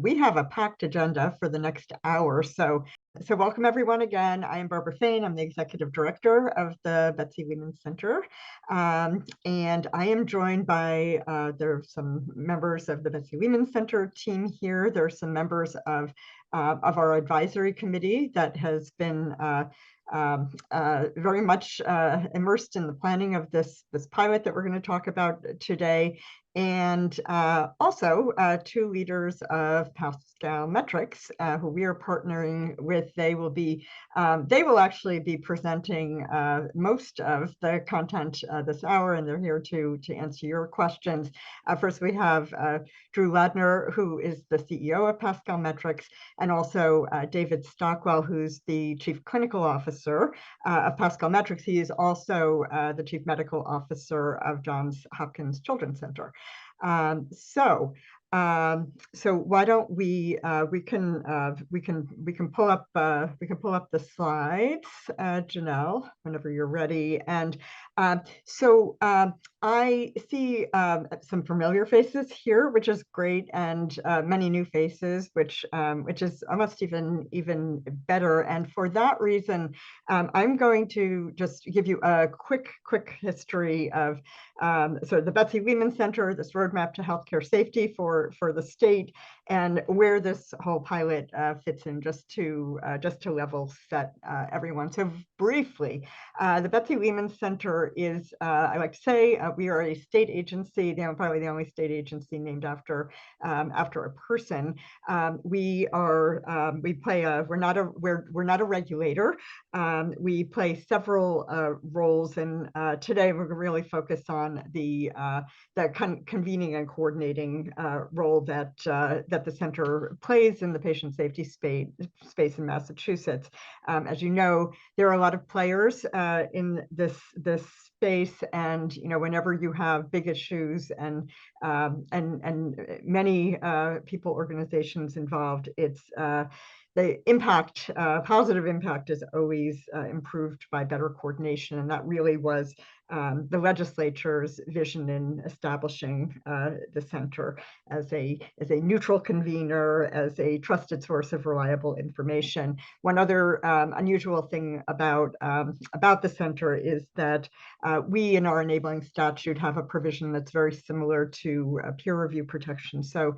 We have a packed agenda for the next hour, so welcome everyone again. I am Barbara Fain. I'm the Executive Director of the Betsy Lehman Center, and I am joined by there are some members of the Betsy Lehman Center team here. There are some members of our advisory committee that has been very much immersed in the planning of this pilot that we're going to talk about today. And also two leaders of Pascal Metrics, who we are partnering with. They will actually be presenting most of the content this hour, and they're here to answer your questions. First, we have Drew Ladner, who is the CEO of Pascal Metrics, and also David Stockwell, who's the Chief Clinical Officer of Pascal Metrics. He is also the Chief Medical Officer of Johns Hopkins Children's Center. So why don't we pull up the slides, Janelle, whenever you're ready. And I see some familiar faces here, which is great, and many new faces, which is almost even better. And for that reason, I'm going to just give you a quick history of the Betsy Lehman Center, this roadmap to healthcare safety for the state, and where this whole pilot fits in, just to level set everyone. So briefly, the Betsy Lehman Center is, I like to say, we are a state agency, probably the only state agency named after a person. We're not a regulator. We play several roles, and today we're going to really focus on the convening and coordinating role that the center plays in the patient safety space in Massachusetts. As you know, there are a lot of players in this space, and whenever you have big issues and many people, organizations involved, it's the impact, positive impact, is always improved by better coordination, and that really was the legislature's vision in establishing the center as a neutral convener, as a trusted source of reliable information. One other unusual thing about the center is that we, in our enabling statute, have a provision that's very similar to peer review protection. So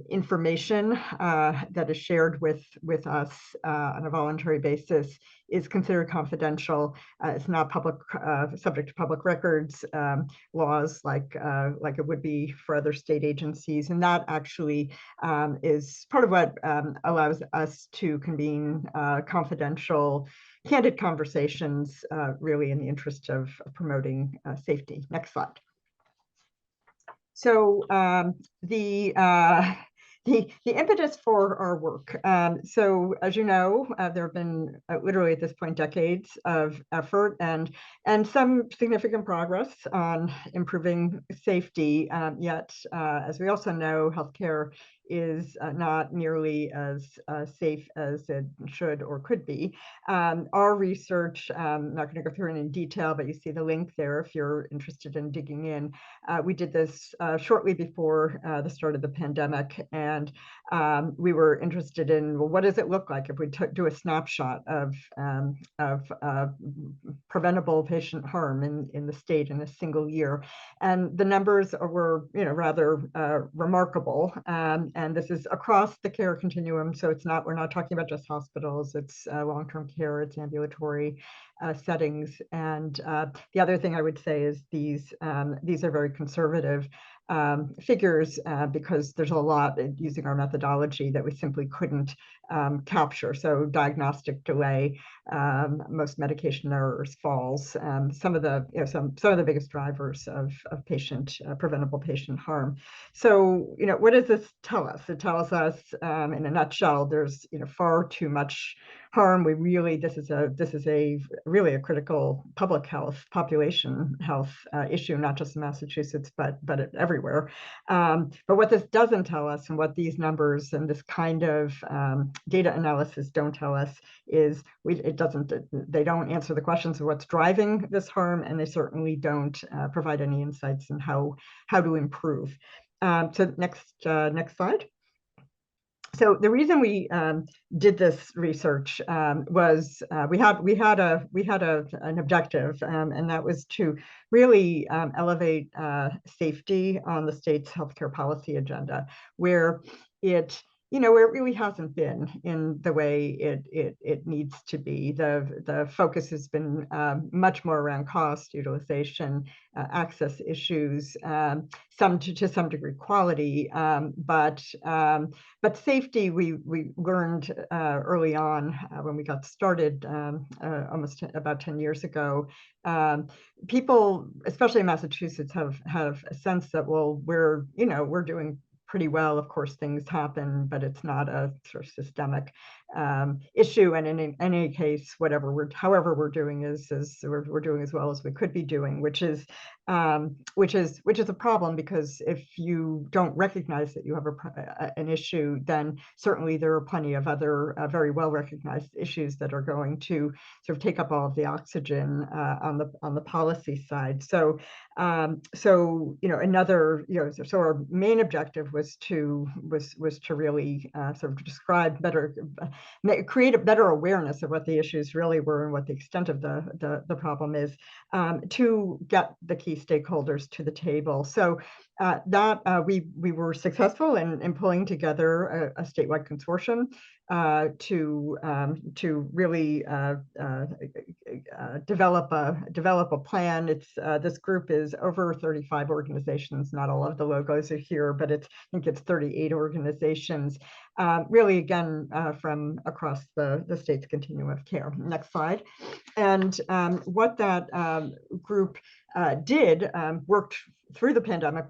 information that is shared with us on a voluntary basis is considered confidential. It's not subject to public records laws like it would be for other state agencies, and that actually is part of what allows us to convene confidential, candid conversations, really in the interest of promoting safety. Next slide. So the impetus for our work. So as you know, there have been literally at this point decades of effort and some significant progress on improving safety. Yet, as we also know, healthcare is not nearly as safe as it should or could be. Our research, I'm not going to go through it in detail, but you see the link there if you're interested in digging in. We did this shortly before the start of the pandemic, and we were interested in, well, what does it look like if we do a snapshot of preventable patient harm in the state in a single year? And the numbers were, rather remarkable. And this is across the care continuum. So we're not talking about just hospitals, it's long-term care, it's ambulatory settings. And the other thing I would say is these are very conservative figures because there's a lot using our methodology that we simply couldn't capture. So diagnostic delay, most medication errors, falls, some of the biggest drivers of preventable patient harm. So what does this tell us? It tells us, in a nutshell, there's far too much harm. This is really a critical public health, population health issue, not just in Massachusetts, but everywhere. But what this doesn't tell us, and what these numbers and this kind of data analysis don't tell us, is they don't answer the questions of what's driving this harm, and they certainly don't provide any insights on how to improve. So next slide. So the reason we did this research was we had an objective, and that was to really elevate safety on the state's healthcare policy agenda, where it where it really hasn't been in the way it needs to be. The focus has been much more around cost, utilization, access issues, to some degree quality, but safety, we learned early on when we got started almost about 10 years ago. People, especially in Massachusetts, have a sense that, well, we're doing pretty well. Of course, things happen, but it's not a sort of systemic issue. And in any case, however we're doing is we're doing as well as we could be doing, which is a problem, because if you don't recognize that you have an issue, then certainly there are plenty of other very well recognized issues that are going to sort of take up all of the oxygen on the policy side. So so our main objective was to really sort of describe better, create a better awareness of what the issues really were and what the extent of the problem is, to get the key stakeholders to the table. So we were successful in pulling together a statewide consortium to really develop a plan. This group is over 35 organizations. Not all of the logos are here, but I think it's 38 organizations, really, again, from across the state's continuum of care. Next slide. And what that group did, worked through the pandemic.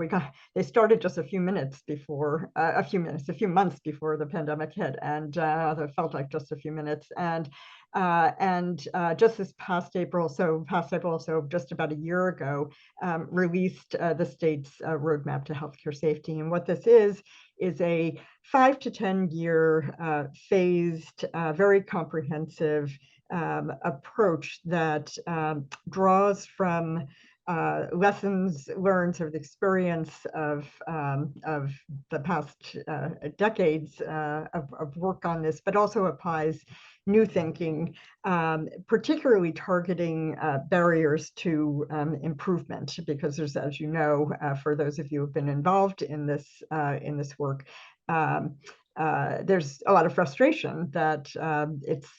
They started just a few months before the pandemic hit, and it felt like just a few minutes. And just this past April, so just about a year ago, released the state's roadmap to healthcare safety. And what this is a 5 to 10 year phased, very comprehensive approach that draws from lessons learned, sort of the experience of the past decades of work on this, but also applies new thinking, particularly targeting barriers to improvement, because there's, as you know, for those of you who've been involved in this work, there's a lot of frustration that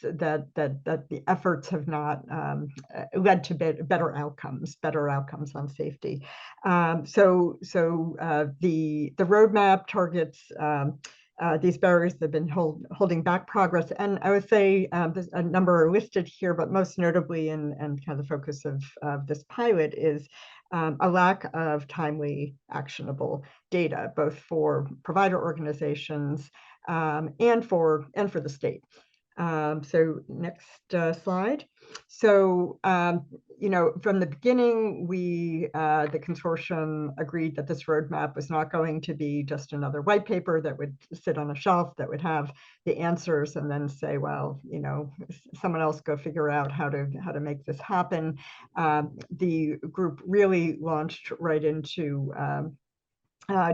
the efforts have not led to better outcomes on safety. So the roadmap targets these barriers that have been holding back progress. And I would say there's a number are listed here, but most notably, and kind of the focus of this pilot, is a lack of timely, actionable data, both for provider organizations and for the state. So next slide. So from the beginning, the consortium agreed that this roadmap was not going to be just another white paper that would sit on a shelf, that would have the answers and then say, well, someone else go figure out how to make this happen. The group really launched right into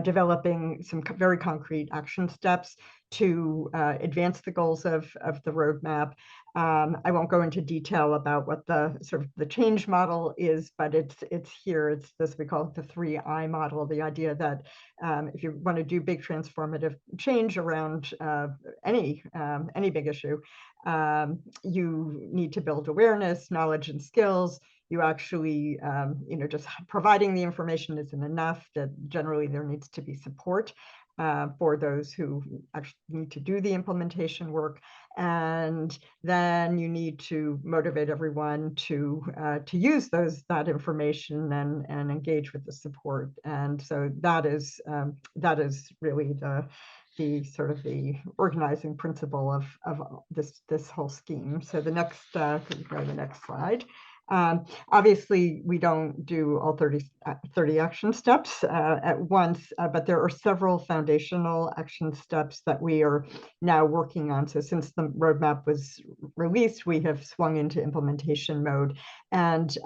developing some very concrete action steps to advance the goals of the roadmap. I won't go into detail about what the sort of the change model is, but it's here. It's this, we call it the 3I model, the idea that if you want to do big transformative change around any big issue, you need to build awareness, knowledge, and skills. You actually, just providing the information isn't enough, that generally there needs to be support for those who actually need to do the implementation work. And then you need to motivate everyone to use that information and engage with the support. And so that is really the sort of the organizing principle of this whole scheme. So the next, could you go to the next slide? Obviously, we don't do all 30 action steps at once, but there are several foundational action steps that we are now working on. So since the roadmap was released, we have swung into implementation mode. And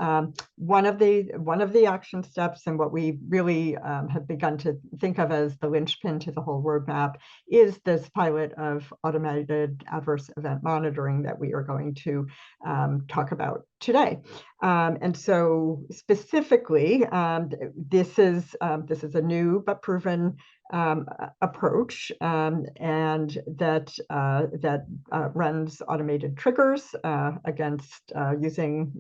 one of the action steps, and what we really have begun to think of as the linchpin to the whole roadmap, is this pilot of automated adverse event monitoring that we are going to talk about today. And so specifically, this is a new but proven approach, and that runs automated triggers against using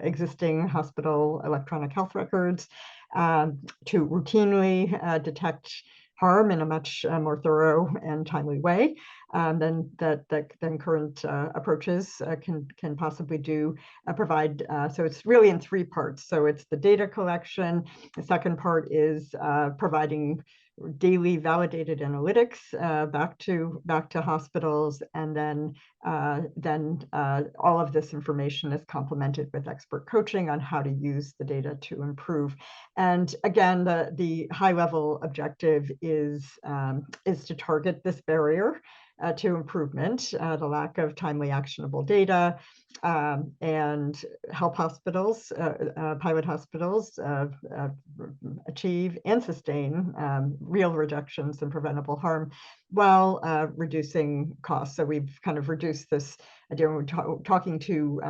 existing hospital electronic health records to routinely detect harm in a much more thorough and timely way than current approaches can possibly do. Provide so it's really in three parts. So it's the data collection. The second part is providing daily validated analytics back to hospitals, and then all of this information is complemented with expert coaching on how to use the data to improve. And again, the high level objective is to target this barrier to improvement, the lack of timely actionable data, and help hospitals, pilot hospitals, achieve and sustain real reductions in preventable harm while reducing costs. So we've kind of reduced this idea when we're talking to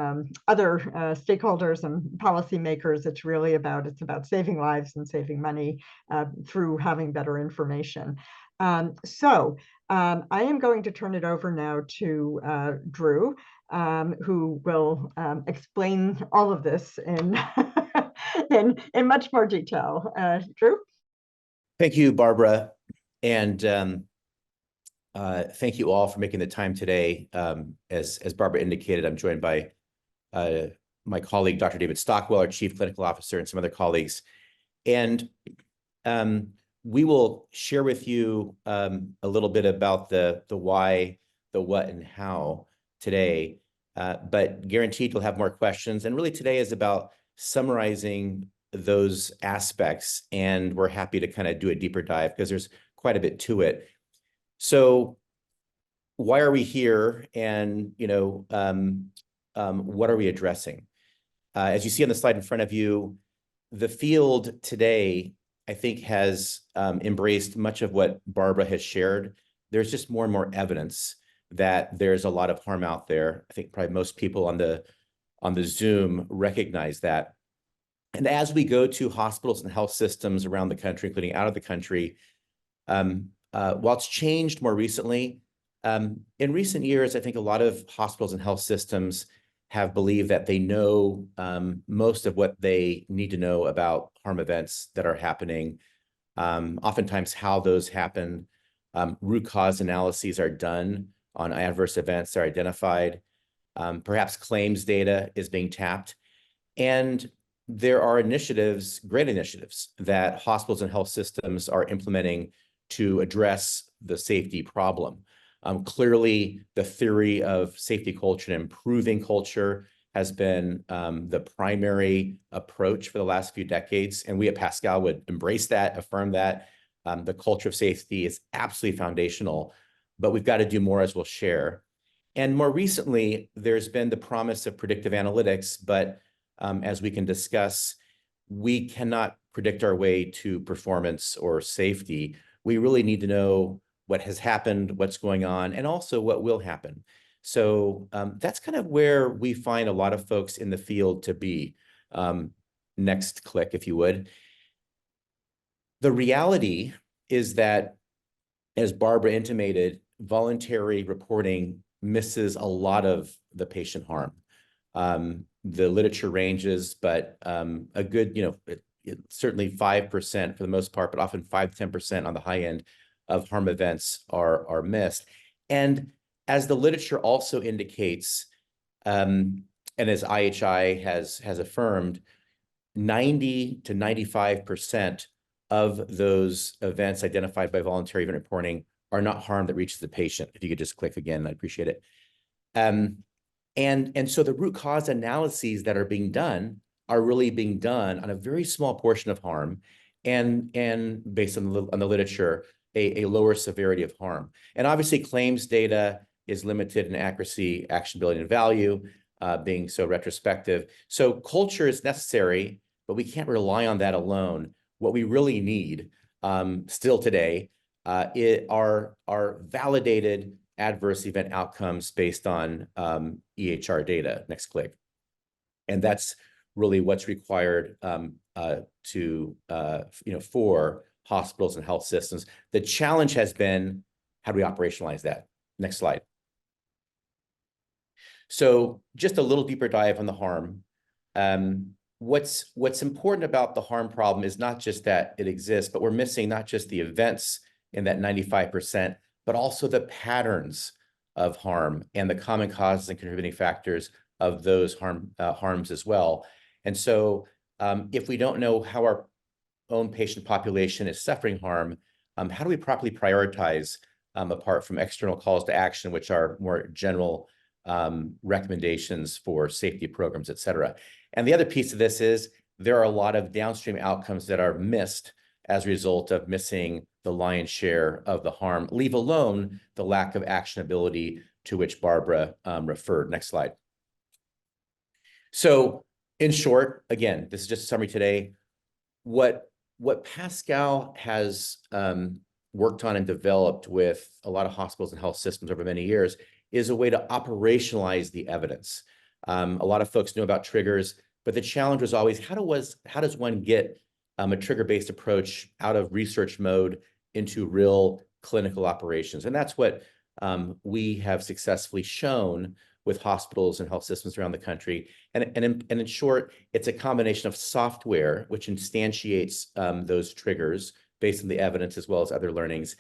other stakeholders and policymakers. It's really about saving lives and saving money through having better information. So I am going to turn it over now to Drew, who will explain all of this in in much more detail. Drew? Thank you, Barbara. And thank you all for making the time today. As Barbara indicated, I'm joined by my colleague, Dr. David Stockwell, our Chief Clinical Officer, and some other colleagues. And we will share with you a little bit about the why, the what, and how today, but guaranteed you'll have more questions. And really today is about summarizing those aspects, and we're happy to kind of do a deeper dive because there's quite a bit to it. So why are we here, and what are we addressing? As you see on the slide in front of you, the field today, I think, has embraced much of what Barbara has shared. There's just more and more evidence that there's a lot of harm out there. I think probably most people on the Zoom recognize that. And as we go to hospitals and health systems around the country, including out of the country, while it's changed more recently, in recent years, I think a lot of hospitals and health systems have believed that they know most of what they need to know about harm events that are happening, oftentimes how those happen. Root cause analyses are done on adverse events that are identified. Perhaps claims data is being tapped. And there are initiatives, great initiatives, that hospitals and health systems are implementing to address the safety problem. Clearly, the theory of safety culture and improving culture has been the primary approach for the last few decades. And we at Pascal would embrace that, affirm that. The culture of safety is absolutely foundational, but we've got to do more, as we'll share. And more recently, there's been the promise of predictive analytics, but as we can discuss, we cannot predict our way to performance or safety. We really need to know what has happened, what's going on, and also what will happen. So that's kind of where we find a lot of folks in the field to be. Next click, if you would. The reality is that, as Barbara intimated, voluntary reporting misses a lot of the patient harm. The literature ranges, but a good, certainly 5% for the most part, but often 5 to 10% on the high end of harm events are missed. And as the literature also indicates, and as IHI has affirmed, 90 to 95% of those events identified by voluntary event reporting are not harm that reaches the patient. If you could just click again, I'd appreciate it. And so the root cause analyses that are being done are really being done on a very small portion of harm, and based on the literature, a lower severity of harm. And obviously claims data is limited in accuracy, actionability, and value, being so retrospective. So culture is necessary, but we can't rely on that alone. What we really need still today are validated adverse event outcomes based on EHR data. Next click. And that's really what's required for hospitals and health systems. The challenge has been, how do we operationalize that? Next slide. So just a little deeper dive on the harm. What's important about the harm problem is not just that it exists, but we're missing not just the events in that 95%, but also the patterns of harm and the common causes and contributing factors of those harms as well. And so if we don't know how our own patient population is suffering harm, how do we properly prioritize apart from external calls to action, which are more general recommendations for safety programs, et cetera. And the other piece of this is there are a lot of downstream outcomes that are missed as a result of missing the lion's share of the harm, leave alone the lack of actionability to which Barbara referred. Next slide. So in short, again, this is just a summary today. What Pascal has worked on and developed with a lot of hospitals and health systems over many years is a way to operationalize the evidence. A lot of folks know about triggers, but the challenge was always how does one get a trigger-based approach out of research mode into real clinical operations? And that's what we have successfully shown with hospitals and health systems around the country. And in short, it's a combination of software, which instantiates those triggers based on the evidence as well as other learnings.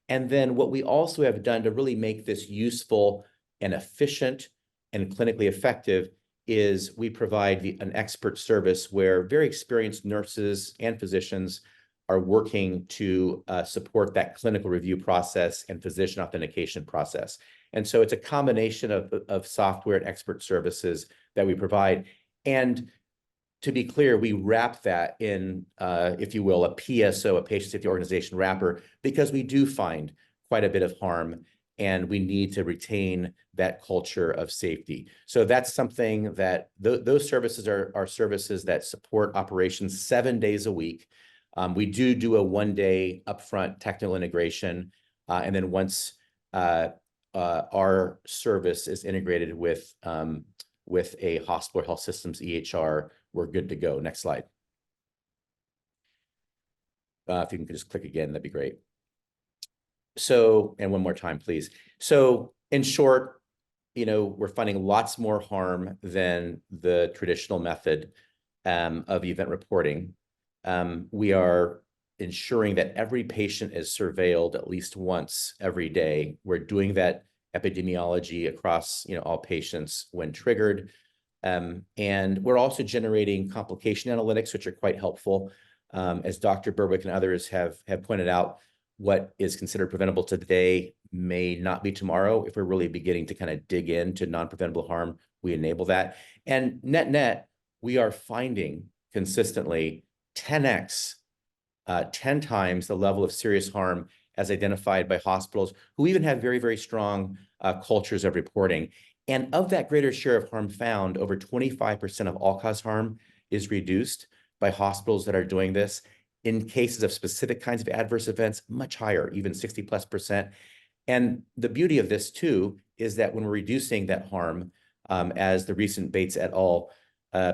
And then what we also have done to really make this useful and efficient and clinically effective is we provide an expert service where very experienced nurses and physicians are working to support that clinical review process and physician authentication process. And so it's a combination of software and expert services that we provide. And to be clear, we wrap that in, if you will, a PSO, a patient safety organization wrapper, because we do find quite a bit of harm and we need to retain that culture of safety. So that's something that those services are services that support operations 7 days a week. We do a 1-day upfront technical integration. And then once our service is integrated with a hospital or health systems EHR, we're good to go. Next slide. If you can just click again, that'd be great. So, and one more time, please. So in short, we're finding lots more harm than the traditional method of event reporting. We are ensuring that every patient is surveilled at least once every day. We're doing that epidemiology across all patients when triggered. And we're also generating complication analytics, which are quite helpful. As Dr. Berwick and others have pointed out, what is considered preventable today may not be tomorrow. If we're really beginning to kind of dig into non-preventable harm, we enable that. And net, we are finding consistently 10x, 10 times the level of serious harm as identified by hospitals who even have very, very strong cultures of reporting. And of that greater share of harm found, over 25% of all-cause harm is reduced by hospitals that are doing this. In cases of specific kinds of adverse events, much higher, even 60+%. And the beauty of this too is that when we're reducing that harm, as the recent Bates et al.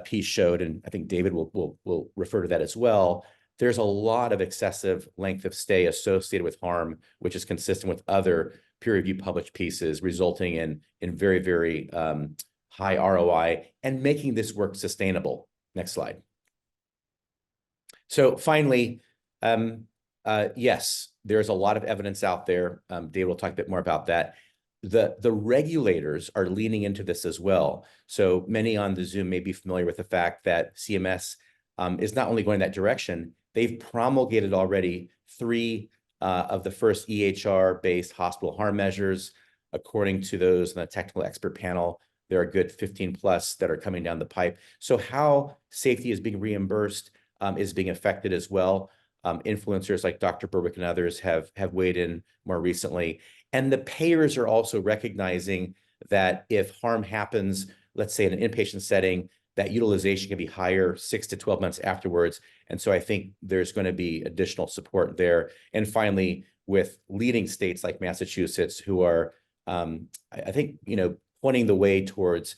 Piece showed, and I think David will refer to that as well, there's a lot of excessive length of stay associated with harm, which is consistent with other peer-reviewed published pieces, resulting in very, very high ROI and making this work sustainable. Next slide. So finally, yes, there's a lot of evidence out there. Dave will talk a bit more about that. The regulators are leaning into this as well. So many on the Zoom may be familiar with the fact that CMS is not only going that direction, they've promulgated already 3 of the first EHR-based hospital harm measures, according to those in the technical expert panel there are a good 15 plus that are coming down the pipe. So how safety is being reimbursed is being affected as well. Influencers like Dr. Berwick and others have weighed in more recently. And the payers are also recognizing that if harm happens, let's say in an inpatient setting, that utilization can be higher 6 to 12 months afterwards. And so I think there's going to be additional support there. And finally, with leading states like Massachusetts, who are, I think, pointing the way towards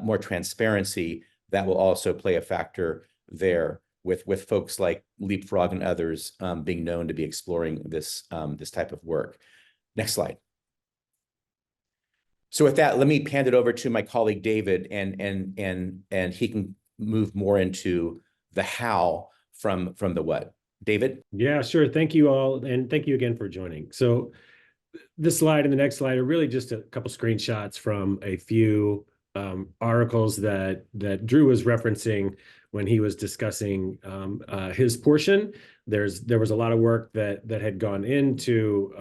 more transparency, that will also play a factor there with folks like Leapfrog and others being known to be exploring this type of work. Next slide. So with that, let me hand it over to my colleague David, and he can move more into the how from the what. David? Yeah, sure. Thank you all, and thank you again for joining. So this slide and the next slide are really just a couple screenshots from a few articles that Drew was referencing when he was discussing his portion. There was a lot of work that had gone into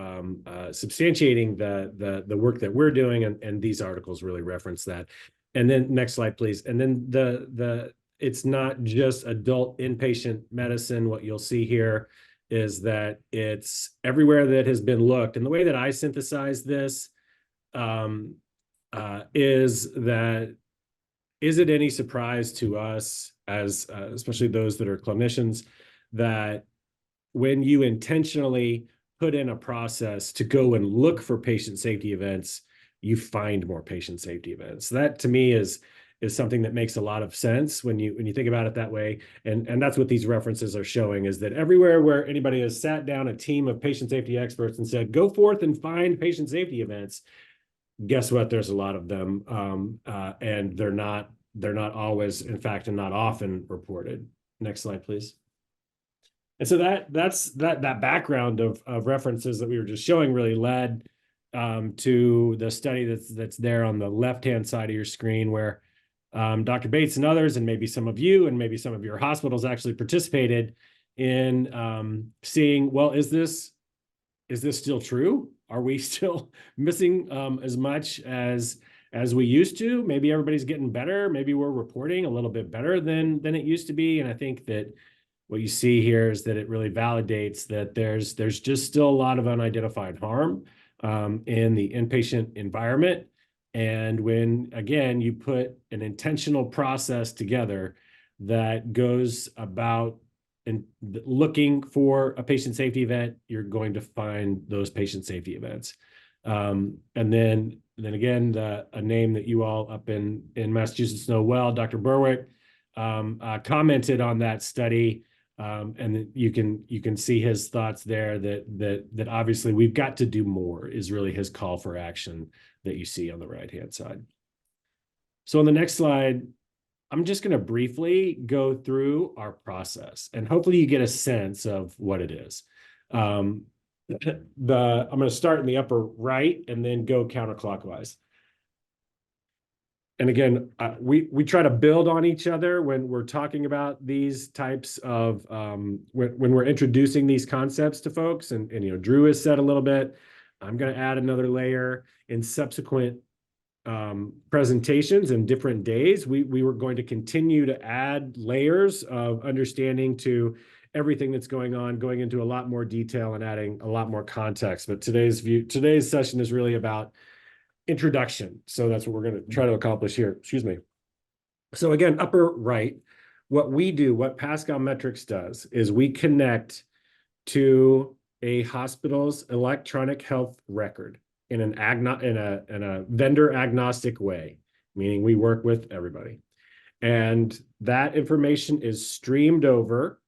substantiating the work that we're doing, and these articles really reference that. And then next slide, please. And then it's not just adult inpatient medicine. What you'll see here is that it's everywhere that has been looked. And the way that I synthesize this is it any surprise to us, as especially those that are clinicians, that when you intentionally put in a process to go and look for patient safety events, you find more patient safety events? That to me is something that makes a lot of sense when you think about it that way. And that's what these references are showing, is that everywhere where anybody has sat down a team of patient safety experts and said, go forth and find patient safety events, guess what? There's a lot of them. And they're not always, in fact, and not often reported. Next slide, please. And so that's that background of references that we were just showing really led to the study that's there on the left-hand side of your screen, where Dr. Bates and others, and maybe some of you and maybe some of your hospitals actually participated in seeing, well, is this still true? Are we still missing as much as we used to? Maybe everybody's getting better. Maybe we're reporting a little bit better than it used to be. And I think that what you see here is that it really validates that there's just still a lot of unidentified harm in the inpatient environment. And when, again, you put an intentional process together that goes about looking for a patient safety event, you're going to find those patient safety events. And then again, a name that you all up in Massachusetts know well, Dr. Berwick, commented on that study. And you can see his thoughts there that obviously we've got to do more, is really his call for action that you see on the right-hand side. So on the next slide, I'm just going to briefly go through our process, and hopefully you get a sense of what it is. I'm going to start in the upper right and then go counterclockwise. And again, we try to build on each other when we're talking about these types of, when we're introducing these concepts to folks. And Drew has said a little bit. I'm going to add another layer in subsequent presentations and different days. We were going to continue to add layers of understanding to everything that's going on, going into a lot more detail and adding a lot more context. But today's session is really about introduction. So that's what we're going to try to accomplish here. Excuse me. So again, upper right, what we do, what Pascal Metrics does, is we connect to a hospital's electronic health record in a vendor agnostic way, meaning we work with everybody. And that information is streamed over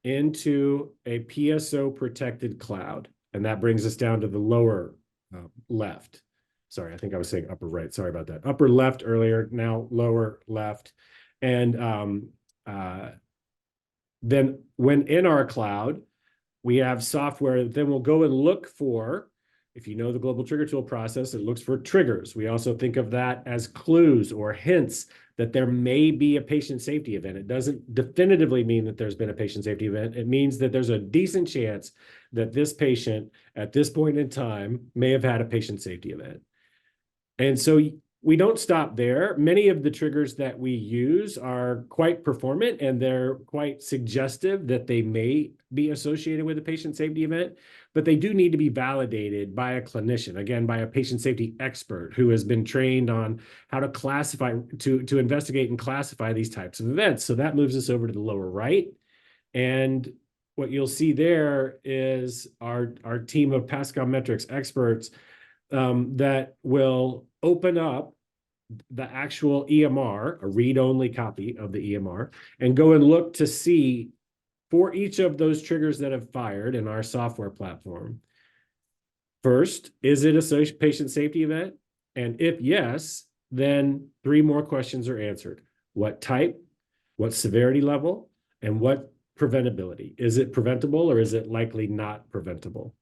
into a PSO protected cloud. And that brings us down to the lower left. Sorry, I think I was saying upper right. Sorry about that. Upper left earlier, now lower left. And then when in our cloud, we have software that then we'll go and look for, if you know the global trigger tool process, it looks for triggers. We also think of that as clues or hints that there may be a patient safety event. It doesn't definitively mean that there's been a patient safety event. It means that there's a decent chance that this patient at this point in time may have had a patient safety event. And so we don't stop there. Many of the triggers that we use are quite performant, and they're quite suggestive that they may be associated with a patient safety event, but they do need to be validated by a clinician, again, by a patient safety expert who has been trained on how to classify, to investigate and classify these types of events. So that moves us over to the lower right. And what you'll see there is our team of Pascal Metrics experts that will open up the actual EMR, a read-only copy of the EMR, and go and look to see for each of those triggers that have fired in our software platform. First, is it a patient safety event? And if yes, then 3 more questions are answered. What type, what severity level, and what preventability? Is it preventable or is it likely not preventable?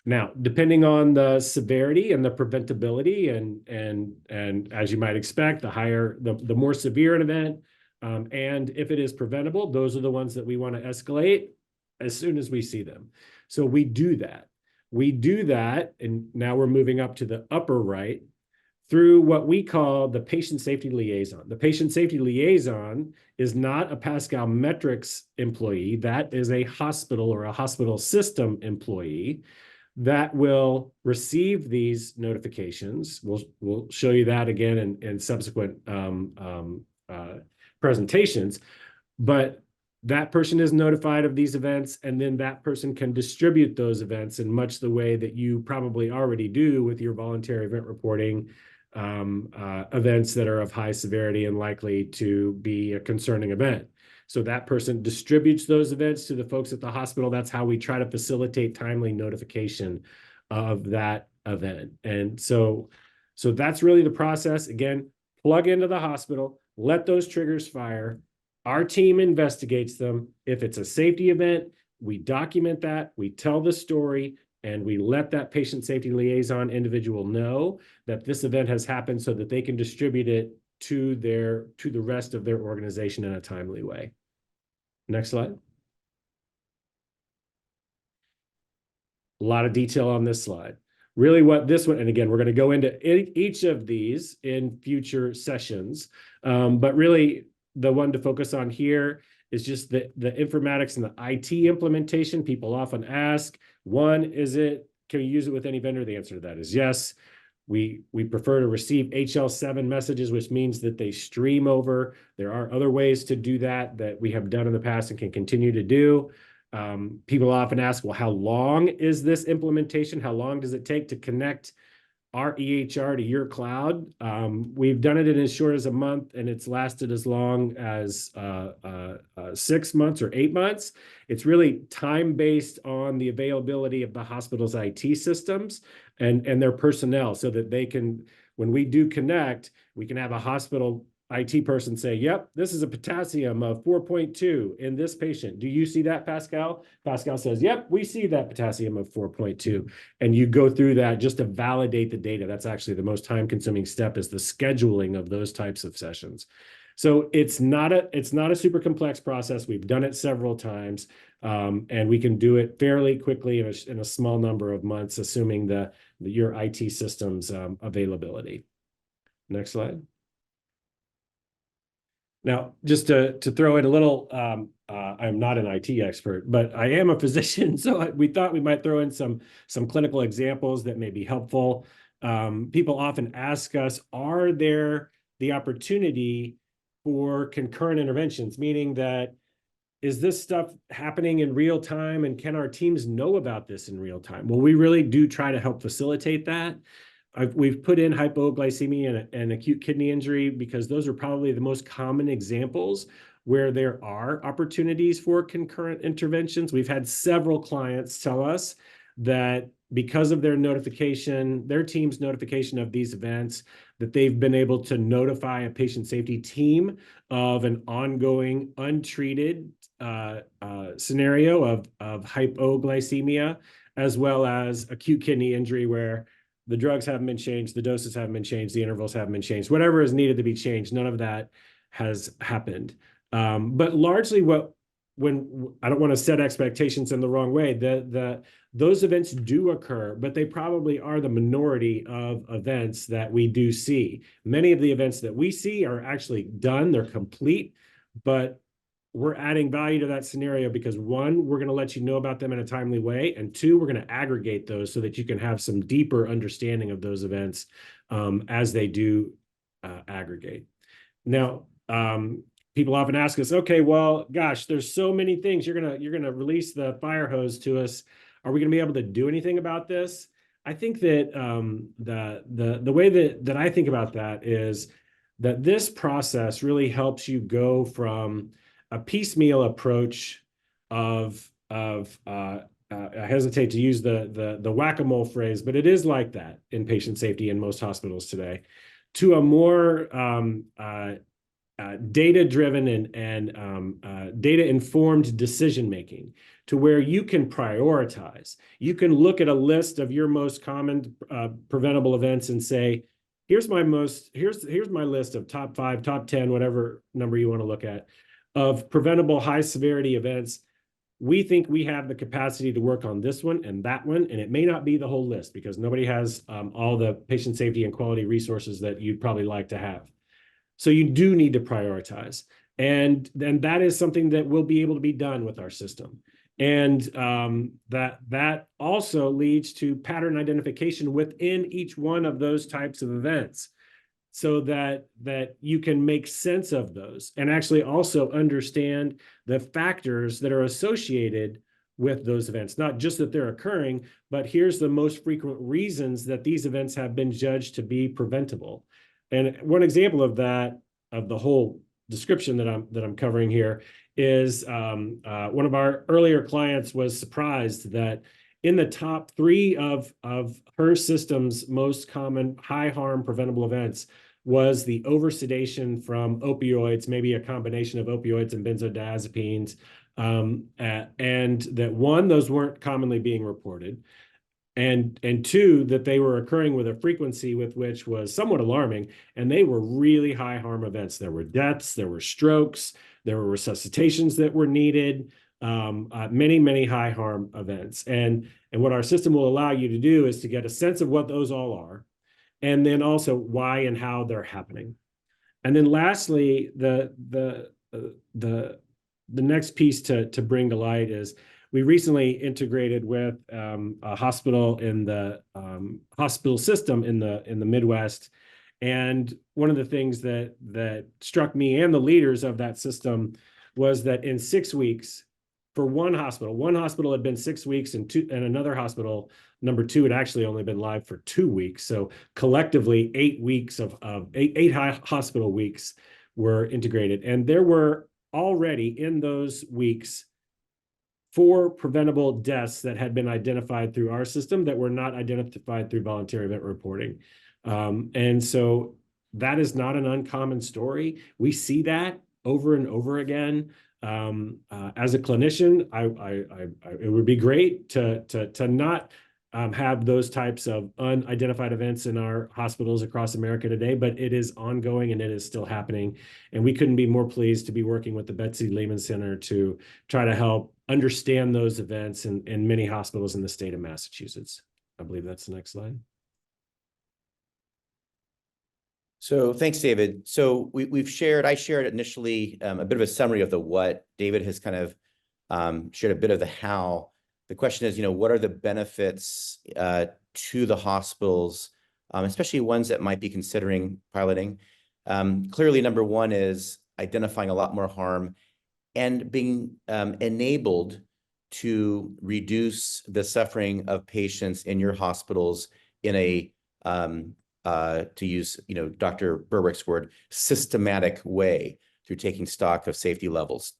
Now, depending on the severity and the preventability, and as you might expect, the more severe an event, and if it is preventable, those are the ones that we want to escalate as soon as we see them. So we do that. We do that, and now we're moving up to the upper right through what we call the patient safety liaison. The patient safety liaison is not a Pascal Metrics employee. That is a hospital or a hospital system employee that will receive these notifications. We'll show you that again in subsequent presentations, but that person is notified of these events, and then that person can distribute those events in much the way that you probably already do with your voluntary event reporting, events that are of high severity and likely to be a concerning event. So that person distributes those events to the folks at the hospital. That's how we try to facilitate timely notification of that event. And so that's really the process. Again, plug into the hospital, let those triggers fire. Our team investigates them. If it's a safety event, we document that, we tell the story, and we let that patient safety liaison individual know that this event has happened so that they can distribute it to the rest of their organization in a timely way. Next slide. A lot of detail on this slide. Really what this one, and again, we're going to go into each of these in future sessions, but really the one to focus on here is just the informatics and the IT implementation. People often ask, one, can you use it with any vendor? The answer to that is yes. We prefer to receive HL7 messages, which means that they stream over. There are other ways to do that we have done in the past and can continue to do. People often ask, well, how long is this implementation? How long does it take to connect our EHR to your cloud? We've done it in as short as a month, and it's lasted as long as 6 months or 8 months. It's really time-based on the availability of the hospital's IT systems and their personnel, so that they can, when we do connect, we can have a hospital IT person say, yep, this is a potassium of 4.2 in this patient. Do you see that, Pascal? Pascal says, yep, we see that potassium of 4.2. And you go through that just to validate the data. That's actually the most time-consuming step, is the scheduling of those types of sessions. So it's not a super complex process. We've done it several times, and we can do it fairly quickly in a small number of months, assuming your IT systems availability. Next slide. Now, just to throw in a little, I'm not an IT expert, but I am a physician, so we thought we might throw in some clinical examples that may be helpful. People often ask us, are there the opportunity for concurrent interventions, meaning that is this stuff happening in real time, and can our teams know about this in real time? Well, we really do try to help facilitate that. We've put in hypoglycemia and acute kidney injury because those are probably the most common examples where there are opportunities for concurrent interventions. We've had several clients tell us that because of their notification, their team's notification of these events, that they've been able to notify a patient safety team of an ongoing untreated scenario of hypoglycemia, as well as acute kidney injury, where the drugs haven't been changed, the doses haven't been changed, the intervals haven't been changed, whatever is needed to be changed, none of that has happened. But largely what I don't want to set expectations in the wrong way, those events do occur, but they probably are the minority of events that we do see. Many of the events that we see are actually done, they're complete, but we're adding value to that scenario because one, we're going to let you know about them in a timely way, and two, we're going to aggregate those so that you can have some deeper understanding of those events as they do aggregate. Now, people often ask us, okay, well, gosh, there's so many things. You're gonna release the fire hose to us. Are we gonna be able to do anything about this? I think that the way that I think about that is that this process really helps you go from a piecemeal approach of I hesitate to use the whack-a-mole phrase, but it is like that in patient safety in most hospitals today, to a more data-driven and data-informed decision-making, to where you can prioritize. You can look at a list of your most common preventable events and say, here's my list of top 5, top 10, whatever number you want to look at, of preventable high severity events. We think we have the capacity to work on this one and that one, and it may not be the whole list because nobody has all the patient safety and quality resources that you'd probably like to have. So you do need to prioritize. And then that is something that will be able to be done with our system. And that also leads to pattern identification within each one of those types of events, so that you can make sense of those and actually also understand the factors that are associated with those events. Not just that they're occurring, but here's the most frequent reasons that these events have been judged to be preventable. And one example of that, of the whole description that I'm covering here, is one of our earlier clients was surprised that in the top 3 of her system's most common high harm preventable events was the oversedation from opioids, maybe a combination of opioids and benzodiazepines, and that one, those weren't commonly being reported. And two, that they were occurring with a frequency with which was somewhat alarming, and they were really high harm events. There were deaths, there were strokes, there were resuscitations that were needed, many high harm events. And what our system will allow you to do is to get a sense of what those all are, and then also why and how they're happening. And then lastly, the next piece to bring to light is, we recently integrated with a hospital in the hospital system in the Midwest. And one of the things that struck me and the leaders of that system was that in 6 weeks, for one hospital had been 6 weeks, and another hospital, number 2, had actually only been live for 2 weeks. So collectively, 8 weeks of eight hospital weeks were integrated. And there were already in those weeks 4 preventable deaths that had been identified through our system that were not identified through voluntary event reporting. And so that is not an uncommon story. We see that over and over again. As a clinician, it would be great to not have those types of unidentified events in our hospitals across America today, but it is ongoing and it is still happening. And we couldn't be more pleased to be working with the Betsy Lehman Center to try to help understand those events in many hospitals in the state of Massachusetts. I believe that's the next slide. So thanks, David. So I shared initially a bit of a summary of the what. David has kind of shared a bit of the how. The question is, what are the benefits to the hospitals, especially ones that might be considering piloting? Clearly, number one is identifying a lot more harm and being enabled to reduce the suffering of patients in your hospitals in a, to use Dr. Berwick's word, systematic way, through taking stock of safety levels.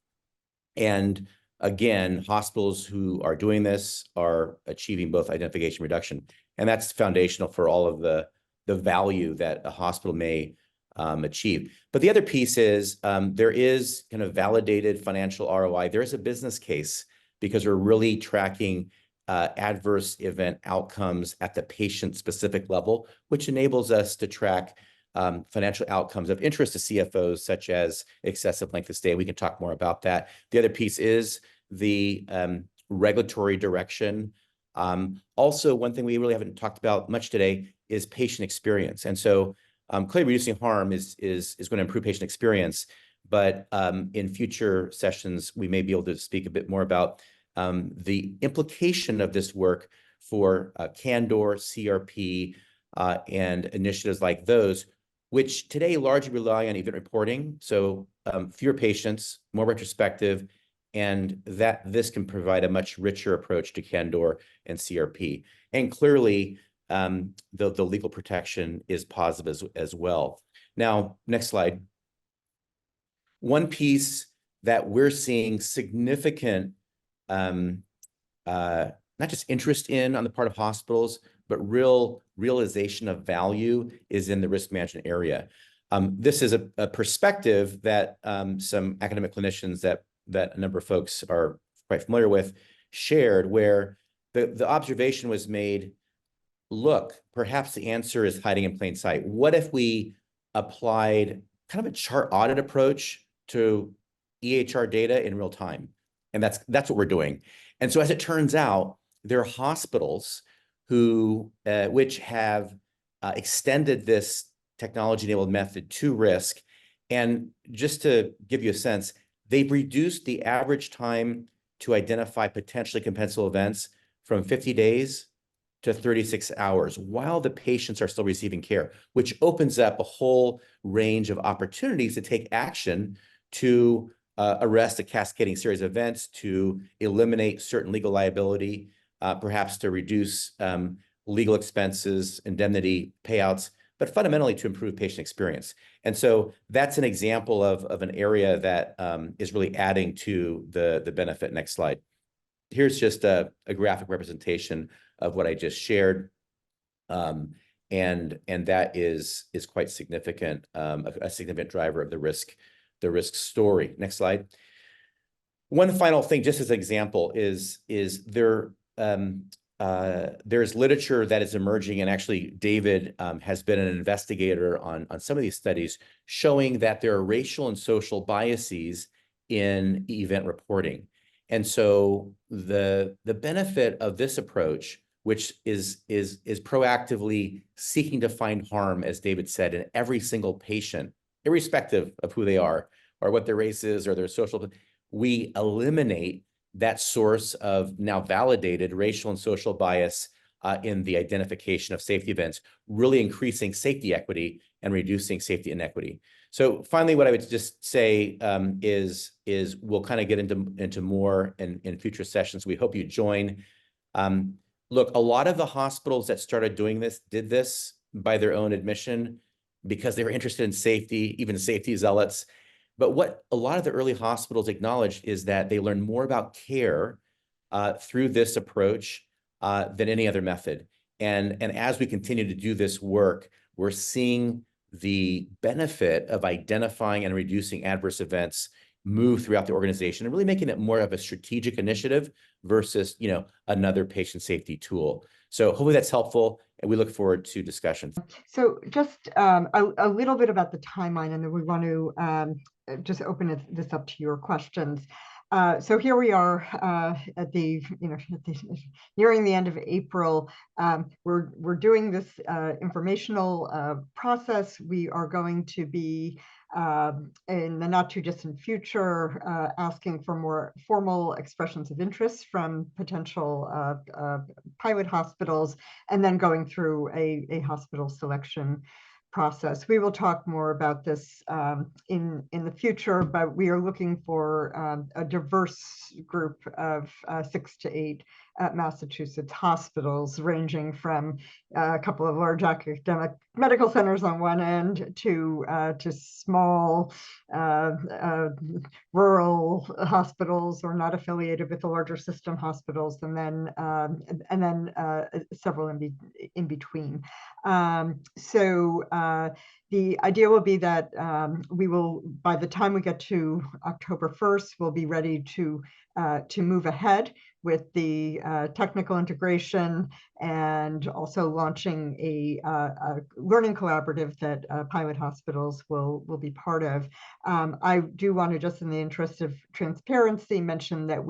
And again, hospitals who are doing this are achieving both identification and reduction. And that's foundational for all of the value that a hospital may achieve. But the other piece is there is kind of validated financial ROI. There is a business case because we're really tracking adverse event outcomes at the patient-specific level, which enables us to track financial outcomes of interest to CFOs, such as excessive length of stay. We can talk more about that. The other piece is the regulatory direction. Also, one thing we really haven't talked about much today is patient experience. And so clearly reducing harm is going to improve patient experience. But in future sessions, we may be able to speak a bit more about the implication of this work for Candor, CRP, and initiatives like those, which today largely rely on event reporting. So fewer patients, more retrospective, and that this can provide a much richer approach to Candor and CRP. And clearly, the legal protection is positive as well. Now, next slide. One piece that we're seeing significant, not just interest in on the part of hospitals, but real realization of value is in the risk management area. This is a perspective that some academic clinicians that a number of folks are quite familiar with shared, where the observation was made, look, perhaps the answer is hiding in plain sight. What if we applied kind of a chart audit approach to EHR data in real time? And that's what we're doing. And so as it turns out, there are hospitals who which have extended this technology-enabled method to risk. And just to give you a sense, they've reduced the average time to identify potentially compensable events from 50 days to 36 hours while the patients are still receiving care, which opens up a whole range of opportunities to take action to arrest a cascading series of events, to eliminate certain legal liability, perhaps to reduce legal expenses, indemnity payouts, but fundamentally to improve patient experience. And so that's an example of an area that is really adding to the benefit. Next slide. Here's just a graphic representation of what I just shared. And that is quite significant, a significant driver of the risk story. Next slide. One final thing, just as an example, is there's literature that is emerging, and actually David has been an investigator on some of these studies showing that there are racial and social biases in event reporting. And so the benefit of this approach, which is proactively seeking to find harm, as David said, in every single patient, irrespective of who they are or what their race is or their social, we eliminate that source of now validated racial and social bias in the identification of safety events, really increasing safety equity and reducing safety inequity. So finally, what I would just say is we'll kind of get into more in future sessions. We hope you join. Look, a lot of the hospitals that started doing this did this by their own admission because they were interested in safety, even safety zealots. But what a lot of the early hospitals acknowledged is that they learned more about care through this approach than any other method. And as we continue to do this work, we're seeing the benefit of identifying and reducing adverse events move throughout the organization and really making it more of a strategic initiative versus, another patient safety tool. So hopefully that's helpful, and we look forward to discussion. So just a little bit about the timeline, and then we want to just open this up to your questions. So here we are at the nearing the end of April. We're doing this informational process. We are going to be in the not too distant future asking for more formal expressions of interest from potential pilot hospitals, and then going through a hospital selection process. We will talk more about this in the future, but we are looking for a diverse group of 6 to 8 Massachusetts hospitals, ranging from a couple of large academic medical centers on one end to small rural hospitals or not affiliated with the larger system hospitals, and then several in between. The idea will be that we will, by the time we get to October 1st, we'll be ready to move ahead with the technical integration and also launching a learning collaborative that pilot hospitals will be part of. I do want to, just in the interest of transparency, mention that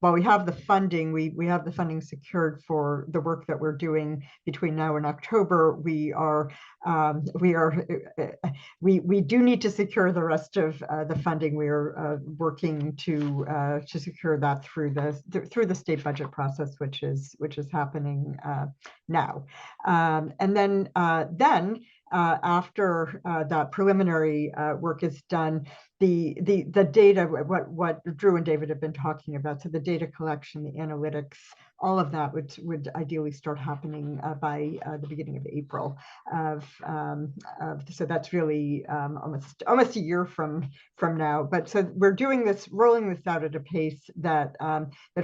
while we have the funding, we have the funding secured for the work that we're doing between now and October. We do need to secure the rest of the funding. We are working to secure that through the state budget process, which is happening now. And then after that preliminary work is done, the data, what Drew and David have been talking about, so the data collection, the analytics, all of that would ideally start happening by the beginning of April. So that's really almost a year from now. But so we're rolling this out at a pace that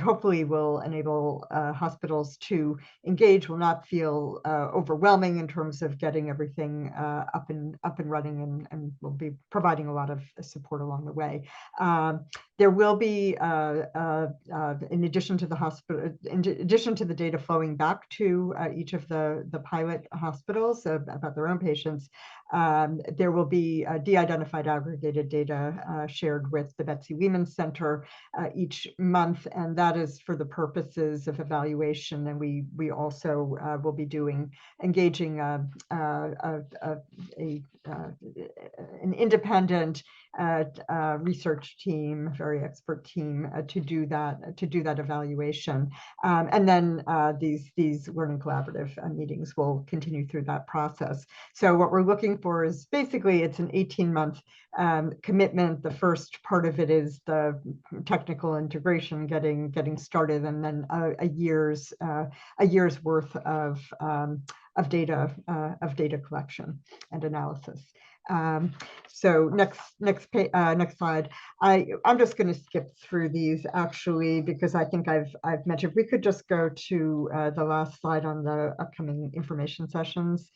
hopefully will enable hospitals to engage, will not feel overwhelming in terms of getting everything up and running, and will be providing a lot of support along the way. There will be, in addition to the data flowing back to each of the pilot hospitals about their own patients, there will be de-identified aggregated data shared with the Betsy Lehman Center each month, and that is for the purposes of evaluation. And we also will be engaging an independent research team, very expert team, to do that evaluation. And then these learning collaborative meetings will continue through that process. So what we're looking for is basically, it's an 18-month commitment. The first part of it is the technical integration, getting started, and then a year's worth of data collection and analysis. So next slide. I'm just going to skip through these, actually, because I think I've mentioned. We could just go to the last slide on the upcoming information sessions.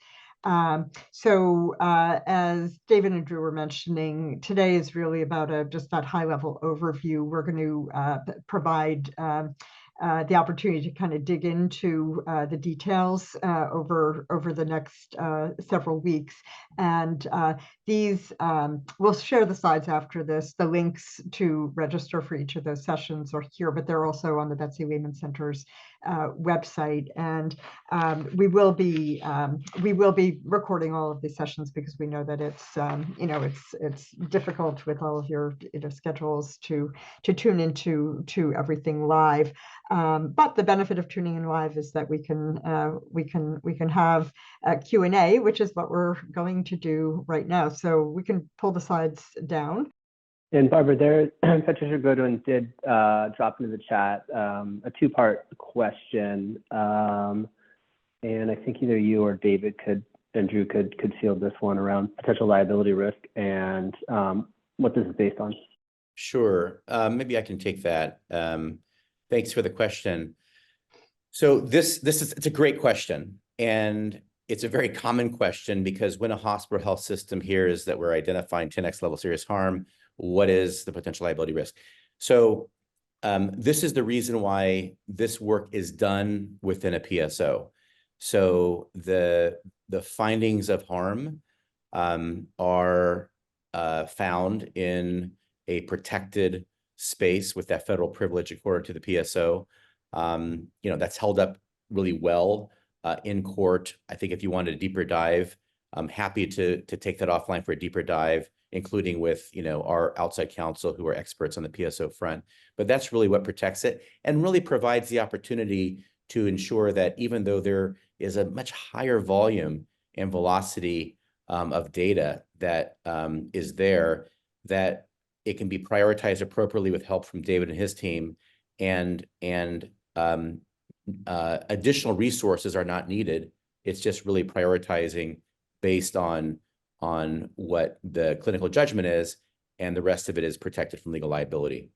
So as David and Drew were mentioning, today is really about just that high-level overview. We're going to provide the opportunity to kind of dig into the details over the next several weeks. And these, we'll share the slides after this. The links to register for each of those sessions are here, but they're also on the Betsy Lehman Center's website. And we will be recording all of these sessions, because we know that it's difficult with all of your schedules to tune into everything live. But the benefit of tuning in live is that we can have a Q&A, which is what we're going to do right now. So we can pull the slides down. And Barbara, Patricia Godwin did drop into the chat a two-part question, and I think either you or David and Drew could field this one around potential liability risk and what this is based on. Sure, maybe I can take that. Thanks for the question. So it's a great question, and it's a very common question, because when a hospital health system hears that we're identifying 10x level serious harm, what is the potential liability risk? So this is the reason why this work is done within a PSO. So the findings of harm are found in a protected space with that federal privilege accorded to the PSO. That's held up really well in court. I think if you wanted a deeper dive, I'm happy to take that offline for a deeper dive, including with our outside counsel who are experts on the PSO front. But that's really what protects it, and really provides the opportunity to ensure that even though there is a much higher volume and velocity of data that is there, that it can be prioritized appropriately with help from David and his team, and additional resources are not needed. It's just really prioritizing based on what the clinical judgment is, and the rest of it is protected from legal liability.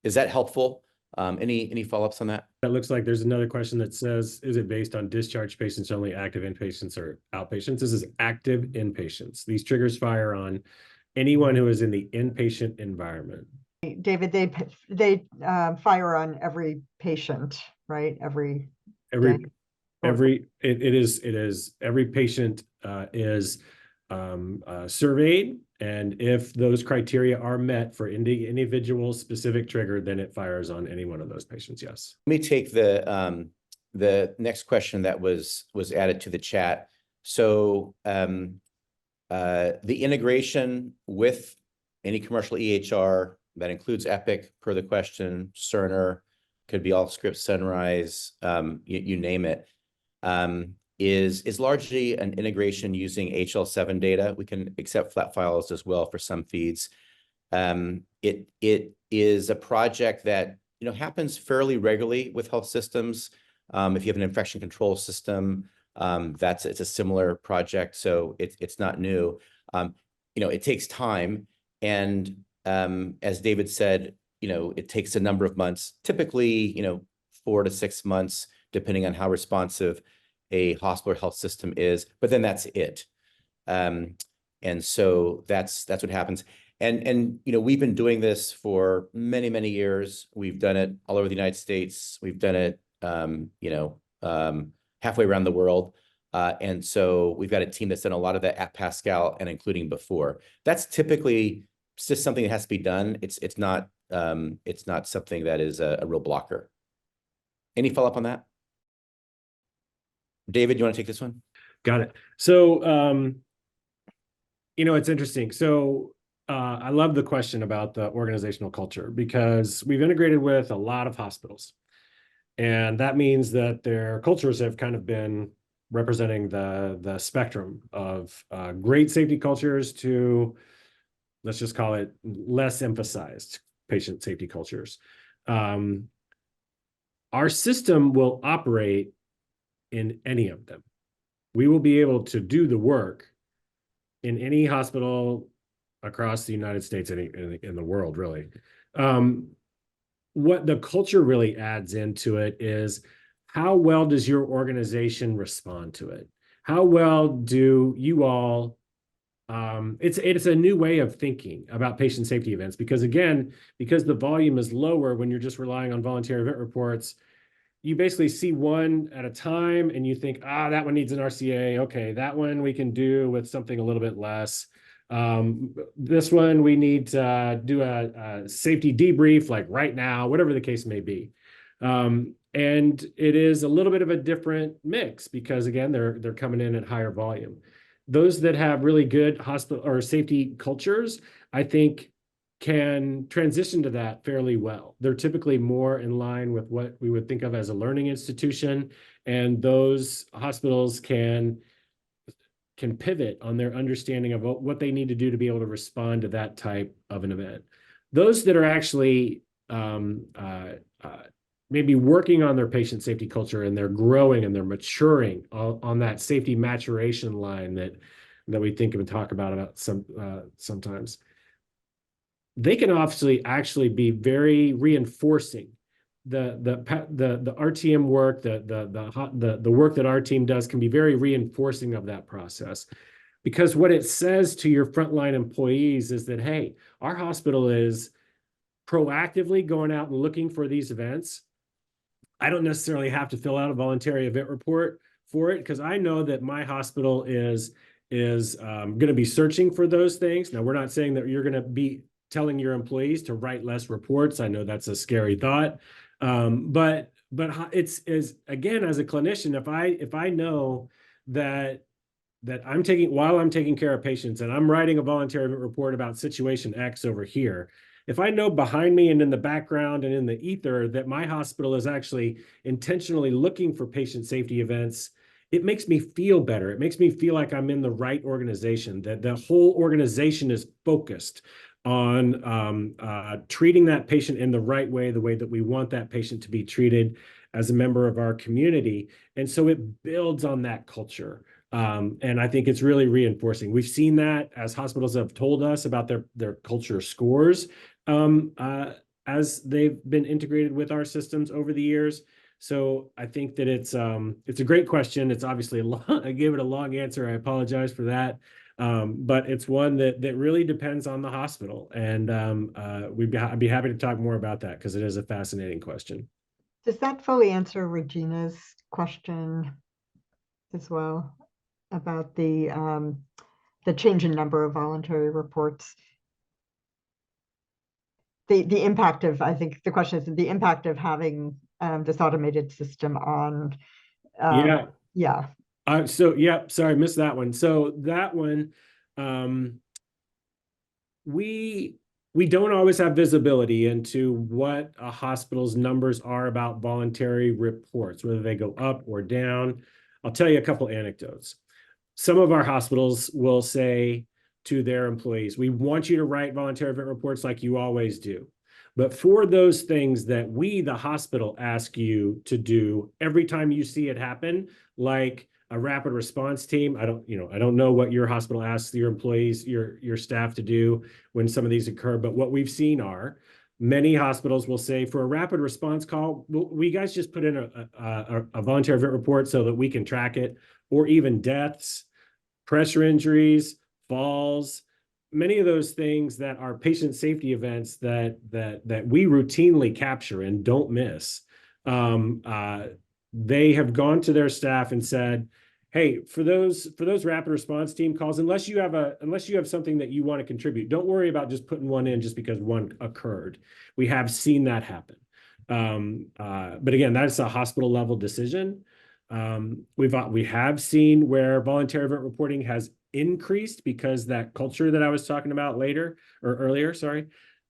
Is that helpful? Any follow-ups on that? That looks like there's another question that says, is it based on discharged patients only, active inpatients, or outpatients? This is active inpatients. These triggers fire on anyone who is in the inpatient environment. David, they fire on every patient, right? Every Every day. it is every patient is surveyed, and if those criteria are met for individual specific trigger, then it fires on any one of those patients. Yes. Let me take the next question that was added to the chat. So the integration with any commercial EHR that includes Epic, per the question, Cerner, could be Allscripts, Sunrise, you name it, is largely an integration using HL7 data. We can accept flat files as well for some feeds. It is a project that happens fairly regularly with health systems. If you have an infection control system, it's a similar project, so it's not new. It takes time, and as David said, it takes a number of months, typically 4 to 6 months, depending on how responsive a hospital or health system is. But then that's it, and so that's what happens. And we've been doing this for many years. We've done it all over the United States. We've done it halfway around the world. And so we've got a team that's done a lot of that at Pascal and including before. That's typically just something that has to be done. It's not something that is a real blocker. Any follow-up on that? David, you want to take this one? Got it. So, it's interesting. So I love the question about the organizational culture, because we've integrated with a lot of hospitals. And that means that their cultures have kind of been representing the spectrum of great safety cultures to, let's just call it, less emphasized patient safety cultures. Our system will operate in any of them. We will be able to do the work in any hospital across the United States, in the world, really. What the culture really adds into it is, how well does your organization respond to it? How well do you all, it's a new way of thinking about patient safety events, because the volume is lower when you're just relying on voluntary event reports. You basically see one at a time and you think, that one needs an RCA. Okay, that one we can do with something a little bit less. This one we need to do a safety debrief, like right now, whatever the case may be. And it is a little bit of a different mix, because again, they're coming in at higher volume. Those that have really good hospital or safety cultures, I think, can transition to that fairly well. They're typically more in line with what we would think of as a learning institution, and those hospitals can pivot on their understanding of what they need to do to be able to respond to that type of an event. Those that are actually maybe working on their patient safety culture, and they're growing and they're maturing on that safety maturation line that we think and talk about sometimes, they can actually be very reinforcing. The RTM work, the work that our team does can be very reinforcing of that process, because what it says to your frontline employees is that, hey, our hospital is proactively going out and looking for these events. I don't necessarily have to fill out a voluntary event report for it, because I know that my hospital is going to be searching for those things. Now, we're not saying that you're going to be telling your employees to write less reports. I know that's a scary thought. But it's again, as a clinician, if I know that while I'm taking care of patients and I'm writing a voluntary report about situation X over here, if I know behind me and in the background and in the ether that my hospital is actually intentionally looking for patient safety events, it makes me feel better. It makes me feel like I'm in the right organization, that the whole organization is focused on treating that patient in the right way, the way that we want that patient to be treated as a member of our community. And so it builds on that culture. And I think it's really reinforcing. We've seen that as hospitals have told us about their culture scores as they've been integrated with our systems over the years. So I think that it's a great question. It's obviously I gave it a long answer. I apologize for that. But it's one that really depends on the hospital. And I'd be happy to talk more about that because it is a fascinating question. Does that fully answer Regina's question as well about the change in number of voluntary reports? The impact of, I think the question is the impact of having this automated system on. Yeah. Yeah. Sorry, missed that one. So that one, we don't always have visibility into what a hospital's numbers are about voluntary reports, whether they go up or down. I'll tell you a couple anecdotes. Some of our hospitals will say to their employees, we want you to write voluntary event reports like you always do. But for those things that we, the hospital, ask you to do every time you see it happen, like a rapid response team, I don't know what your hospital asks your employees, your staff to do when some of these occur, but what we've seen are many hospitals will say for a rapid response call, we guys just put in a voluntary event report so that we can track it, or even deaths, pressure injuries, falls, many of those things that are patient safety events that we routinely capture and don't miss. They have gone to their staff and said, hey, for those rapid response team calls, unless you have something that you want to contribute, don't worry about just putting one in just because one occurred. We have seen that happen. But again, that's a hospital level decision. We have seen where voluntary event reporting has increased because that culture that I was talking about earlier,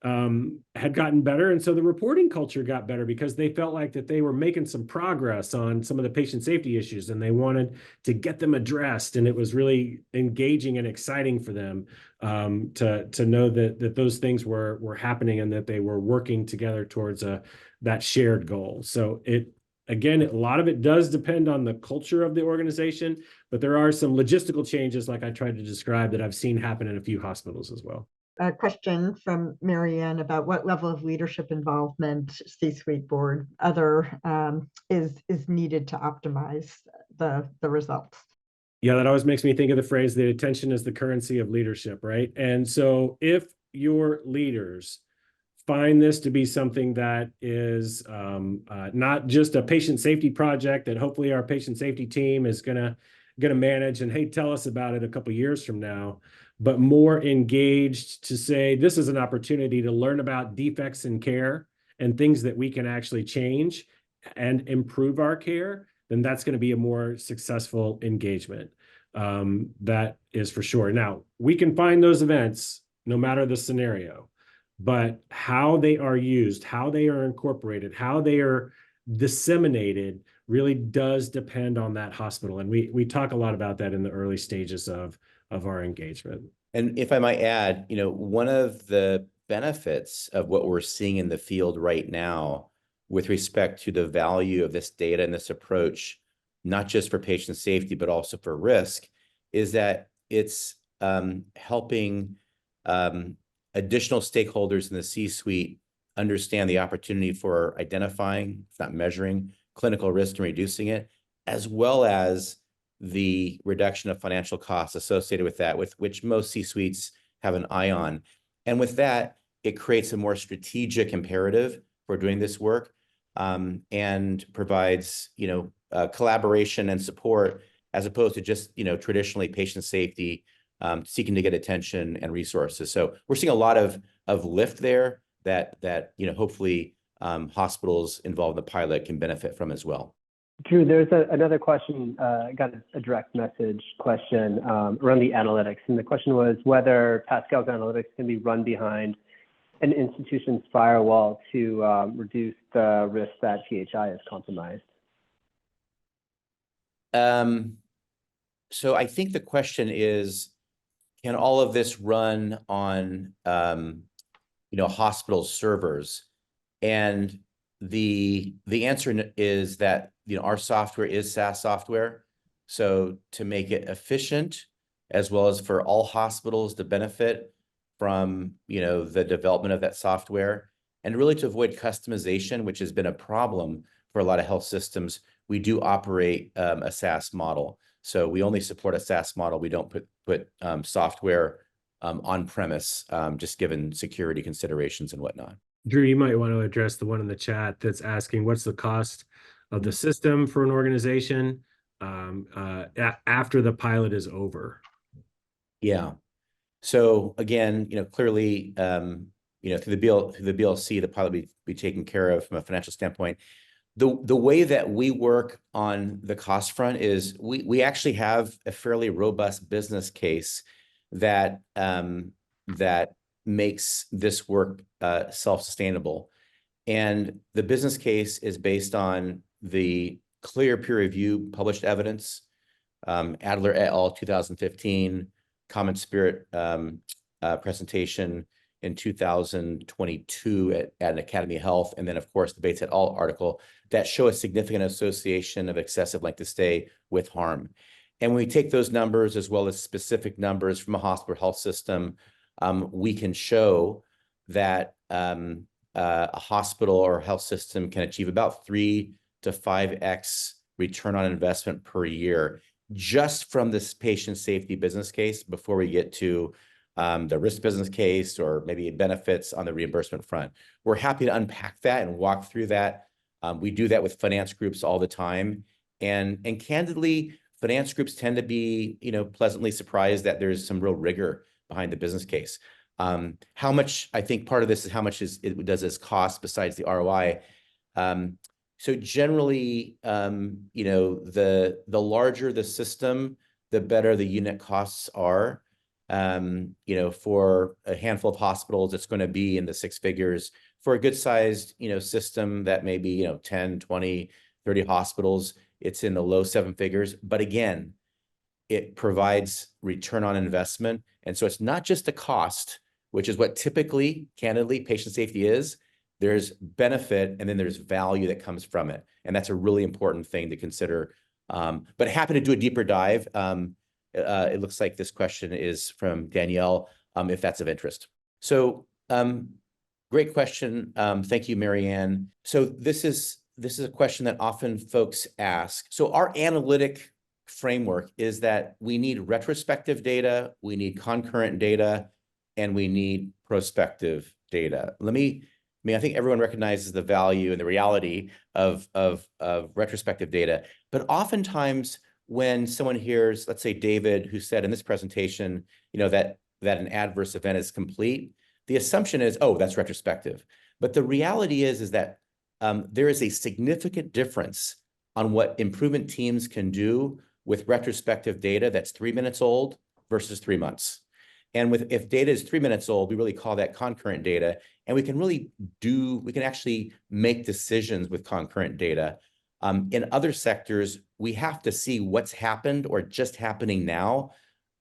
had gotten better. And so the reporting culture got better because they felt like that they were making some progress on some of the patient safety issues and they wanted to get them addressed. And it was really engaging and exciting for them to know that those things were happening and that they were working together towards that shared goal. So again, a lot of it does depend on the culture of the organization, but there are some logistical changes like I tried to describe that I've seen happen in a few hospitals as well. A question from Marianne about what level of leadership involvement, C-suite board, other is needed to optimize the results. Yeah, that always makes me think of the phrase, the attention is the currency of leadership, right? And so if your leaders find this to be something that is not just a patient safety project that hopefully our patient safety team is gonna manage and, hey, tell us about it a couple of years from now, but more engaged to say, this is an opportunity to learn about defects in care and things that we can actually change and improve our care, then that's going to be a more successful engagement. That is for sure. Now, we can find those events no matter the scenario, but how they are used, how they are incorporated, how they are disseminated really does depend on that hospital. And we talk a lot about that in the early stages of our engagement. And if I might add, one of the benefits of what we're seeing in the field right now with respect to the value of this data and this approach, not just for patient safety, but also for risk, is that it's helping additional stakeholders in the C-suite understand the opportunity for identifying, if not measuring, clinical risk and reducing it, as well as the reduction of financial costs associated with that, with which most C-suites have an eye on. And with that, it creates a more strategic imperative for doing this work, and provides, collaboration and support as opposed to just, traditionally patient safety seeking to get attention and resources. So we're seeing a lot of lift there that hopefully hospitals involved in the pilot can benefit from as well. Drew, there's another question, got a direct message question around the analytics. And the question was whether Pascal's analytics can be run behind an institution's firewall to reduce the risk that PHI is compromised. So I think the question is, can all of this run on, hospital servers? And the answer is that, our software is SaaS software. So to make it efficient, as well as for all hospitals to benefit from, the development of that software, and really to avoid customization, which has been a problem for a lot of health systems, we do operate a SaaS model. So we only support a SaaS model. We don't put software on premise, just given security considerations and whatnot. Drew, you might want to address the one in the chat that's asking what's the cost of the system for an organization after the pilot is over. Yeah. So again, clearly, through the BLC, the pilot will be taken care of from a financial standpoint. The way that we work on the cost front is we actually have a fairly robust business case that makes this work self-sustainable. And the business case is based on the clear peer review published evidence, Adler et al. 2015, Common Spirit presentation in 2022 at an Academy of Health, and then of course the Bates et al. Article that show a significant association of excessive length of stay with harm. And when we take those numbers as well as specific numbers from a hospital health system, we can show that a hospital or health system can achieve about 3 to 5x return on investment per year just from this patient safety business case before we get to the risk business case or maybe benefits on the reimbursement front. We're happy to unpack that and walk through that. We do that with finance groups all the time. And candidly, finance groups tend to be, pleasantly surprised that there's some real rigor behind the business case. How much, I think part of this is how much does this cost besides the ROI? So generally, the larger the system, the better the unit costs are. For a handful of hospitals, it's going to be in the 6 figures. For a good sized, system that may be, 10, 20, 30 hospitals, it's in the low 7 figures. But again, it provides return on investment. And so it's not just a cost, which is what typically, candidly, patient safety is. There's benefit and then there's value that comes from it. And that's a really important thing to consider. But happy to do a deeper dive. It looks like this question is from Danielle, if that's of interest. So great question. Thank you, Marianne. So this is a question that often folks ask. So our analytic framework is that we need retrospective data, we need concurrent data, and we need prospective data. I think everyone recognizes the value and the reality of retrospective data, but oftentimes when someone hears, let's say David, who said in this presentation, that an adverse event is complete, the assumption is, oh, that's retrospective. But the reality is that there is a significant difference on what improvement teams can do with retrospective data that's 3 minutes old versus 3 months. And if data is 3 minutes old, we really call that concurrent data. And we can actually make decisions with concurrent data. In other sectors, we have to see what's happened or just happening now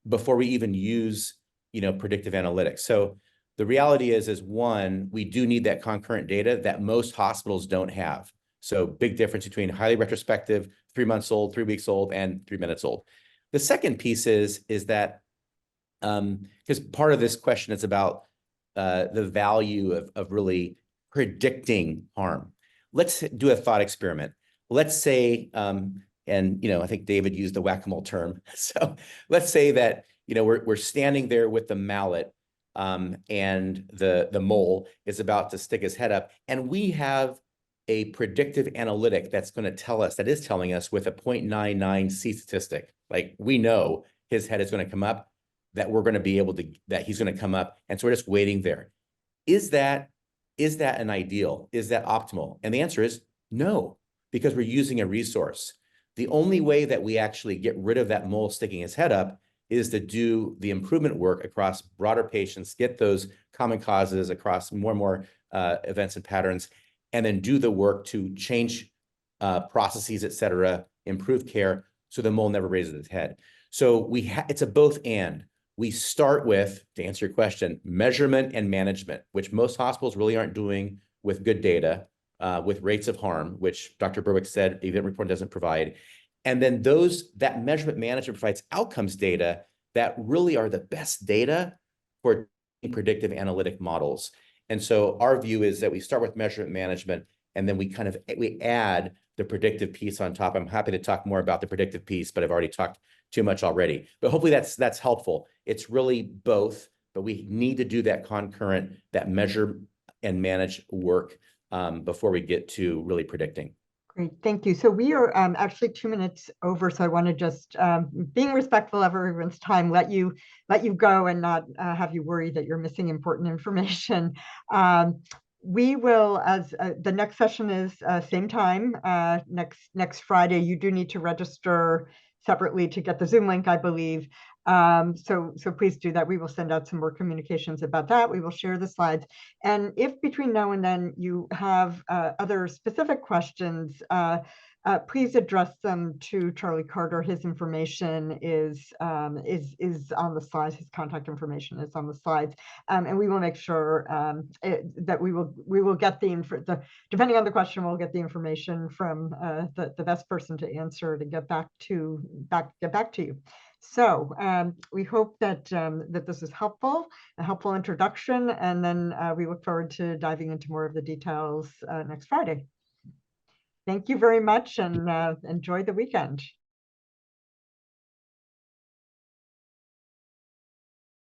before we even use, predictive analytics. So the reality is one, we do need that concurrent data that most hospitals don't have. So big difference between highly retrospective, 3 months old, 3 weeks old, and 3 minutes old. The second piece is that because part of this question is about the value of really predicting harm. Let's do a thought experiment. Let's say, I think David used the whack-a-mole term. So let's say that, we're standing there with the mallet and the mole is about to stick his head up. And we have a predictive analytic that is telling us with a 0.99 C statistic, like we know his head is going to come up, that he's going to come up. And so we're just waiting there. Is that an ideal? Is that optimal? And the answer is no, because we're using a resource. The only way that we actually get rid of that mole sticking his head up is to do the improvement work across broader patients, get those common causes across more and more events and patterns, and then do the work to change processes, et cetera, improve care so the mole never raises its head. So it's a both and. We start with, to answer your question, measurement and management, which most hospitals really aren't doing with good data, with rates of harm, which Dr. Berwick said the event report doesn't provide. And then that measurement management provides outcomes data that really are the best data for predictive analytic models. And so our view is that we start with measurement management, and then we add the predictive piece on top. I'm happy to talk more about the predictive piece, but I've already talked too much already. But hopefully that's helpful. It's really both, but we need to do that concurrent, that measure and manage work before we get to really predicting. Great, thank you. So we are actually 2 minutes over, so I want to just, being respectful of everyone's time, let you go and not have you worry that you're missing important information. We will, as the next session is same time next Friday. You do need to register separately to get the Zoom link, I believe. So please do that. We will send out some more communications about that. We will share the slides. And if between now and then you have other specific questions, please address them to Charlie Carter. His information is on the slides. His contact information is on the slides, and we will make sure that we will get depending on the question, we'll get the information from the best person to answer to get back to you. So we hope that that this is helpful, a helpful introduction, and then we look forward to diving into more of the details next Friday. Thank you very much, and enjoy the weekend.